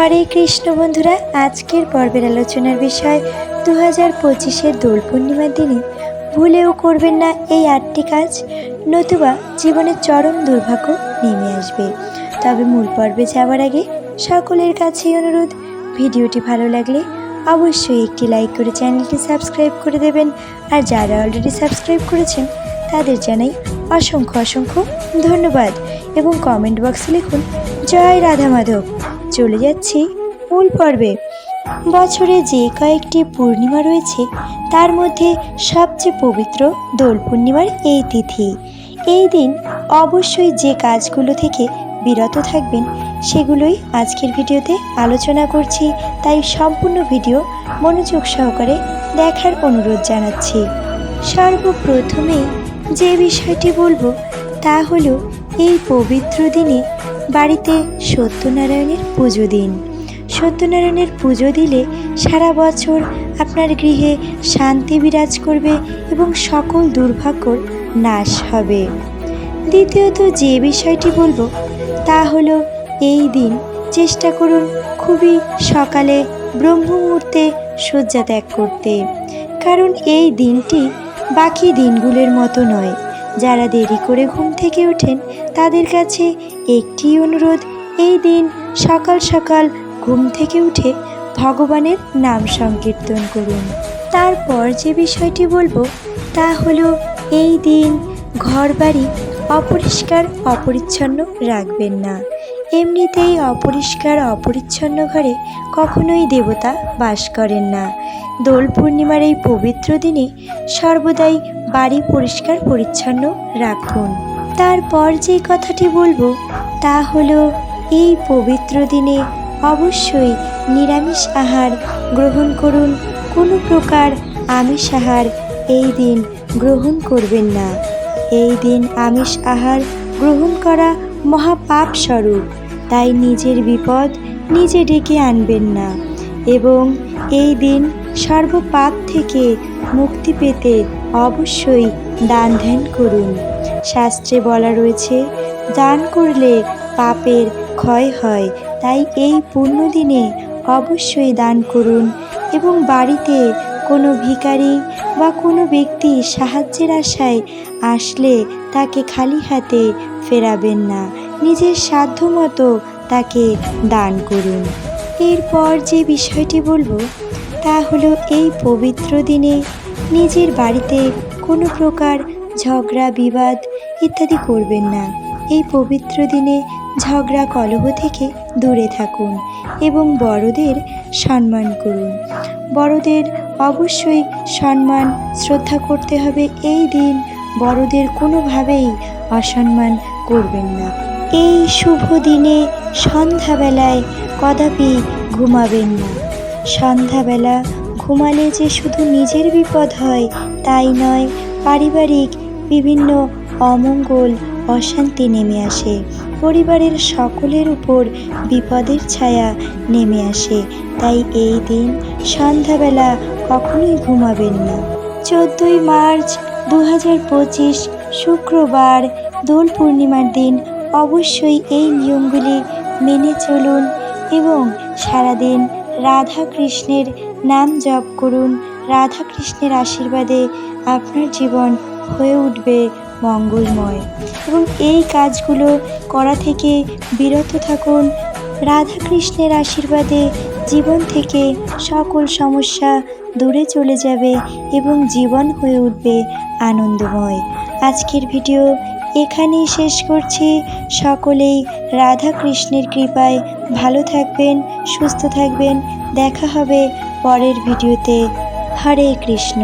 হরে কৃষ্ণ বন্ধুরা, আজকের পর্বের আলোচনার বিষয় 2025-এর দোল পূর্ণিমার দিনে ভুলেও করবেন না এই 8টি কাজ, নতুবা জীবনের চরম দুর্ভাগ্য নেমে আসবে। তবে মূল পর্বে যাওয়ার আগে সকলের কাছেই অনুরোধ, ভিডিওটি ভালো লাগলে অবশ্যই একটি লাইক করে চ্যানেলটি সাবস্ক্রাইব করে দেবেন। আর যারা অলরেডি সাবস্ক্রাইব করেছেন তাদের জানাই অসংখ্য অসংখ্য ধন্যবাদ এবং কমেন্ট বক্সে লিখুন জয় রাধা মাধব। চলে যাচ্ছি মূল পর্বে। বছরে যে কয়েকটি পূর্ণিমা রয়েছে তার মধ্যে সবচেয়ে পবিত্র দোল পূর্ণিমার এই তিথি। এই দিন অবশ্যই যে কাজগুলো থেকে বিরত থাকবেন সেগুলোই আজকের ভিডিওতে আলোচনা করছি, তাই সম্পূর্ণ ভিডিও মনোযোগ সহকারে দেখার অনুরোধ জানাচ্ছি। সর্বপ্রথমেই যে বিষয়টি বলবো তা হলো এই পবিত্র দিনে বাড়িতে সত্যনারায়ণের পুজো দিন। সত্যনারায়ণের পুজো দিলে সারা বছর আপনার গৃহে শান্তি বিরাজ করবে এবং সকল দুর্ভাগ্যর নাশ হবে। দ্বিতীয়ত যে বিষয়টি বলবো তা হলো এই দিন চেষ্টা করুন খুবই সকালে ব্রহ্ম মুহূর্তে শয্যা ত্যাগ করতে, কারণ এই দিনটি বাকি দিনগুলোর মতো নয়। যারা দেরি করে ঘুম থেকে ওঠেন তাদের কাছে একটি অনুরোধ, এই দিন সকাল সকাল ঘুম থেকে উঠে ভগবানের নাম সংকীর্তন করুন। তারপর যে বিষয়টি বলবো তা হলো এই দিন ঘরবাড়ি অপরিষ্কার অপরিচ্ছন্ন রাখবেন না। এমনিতেই অপরিষ্কার অপরিচ্ছন্ন ঘরে কখনোই দেবতা বাস করেন না। দোল পূর্ণিমার এই পবিত্র দিনে সর্বদাই বাড়ি পরিষ্কার পরিচ্ছন্ন রাখুন। তারপর যে কথাটি বলবো তা হলো এই পবিত্র দিনে অবশ্যই নিরামিষ আহার গ্রহণ করুন। কোনো প্রকার আমিষ আহার এই দিন গ্রহণ করবেন না। এই দিন আমিষ আহার গ্রহণ করা মহাপাপ স্বরূপ, তাই নিজের বিপদ নিজে ডেকে আনবেন না এবং এই দিন সর্বপাপ থেকে মুক্তি পেতে অবশ্যই দান ধ্যান করুন। শাস্ত্রে বলা রয়েছে দান করলে পাপের ক্ষয় হয়, তাই এই পুণ্য দিনে অবশ্যই দান করুন এবং বাড়িতে কোনো ভিখারি বা কোনো ব্যক্তি সাহায্যের আশায় আসলে তাকে খালি হাতে ফেরাবেন না, নিজের সাধ্যমতো তাকে দান করুন। এরপর যে বিষয়টি বলবো তা হলো এই পবিত্র দিনে নিজের বাড়িতে কোনো প্রকার ঝগড়া বিবাদ ইত্যাদি করবেন না। এই পবিত্র দিনে ঝগড়া কলহ থেকে দূরে থাকুন এবং বড়দের সম্মান করুন। বড়দের অবশ্যই সম্মান শ্রদ্ধা করতে হবে। এই দিন বড়দের কোনোভাবেই অসম্মান করবেন না। এই শুভ দিনে সন্ধ্যাবেলায় কদাপি ঘুমাবেন না। সন্ধ্যাবেলা ঘুমালে যে শুধু নিজের বিপদ হয় তাই নয়, পারিবারিক বিভিন্ন অমঙ্গল অশান্তি নেমে আসে, পরিবারের সকলের উপর বিপদের ছায়া নেমে আসে। তাই এই দিন সন্ধ্যাবেলা কখনোই ঘুমাবেন না। 14ই মার্চ 2025 শুক্রবার দোল পূর্ণিমার দিন অবশ্যই এই নিয়মগুলি মেনে চলুন এবং সারাদিন রাধা কৃষ্ণের নাম জপ করুন। রাধা কৃষ্ণের আশীর্বাদে আপনার জীবন হয়ে উঠবে মঙ্গলময় এবং এই কাজগুলো করা থেকে বিরত থাকুন। রাধা কৃষ্ণের আশীর্বাদে জীবন থেকে সকল সমস্যা দূরে চলে যাবে এবং জীবন হয়ে উঠবে আনন্দময়। আজকের ভিডিও এখানেই শেষ করছি। সকলেই রাধা কৃষ্ণের কৃপায় ভালো থাকবেন, সুস্থ থাকবেন। দেখা হবে পরের ভিডিওতে। হরে কৃষ্ণ।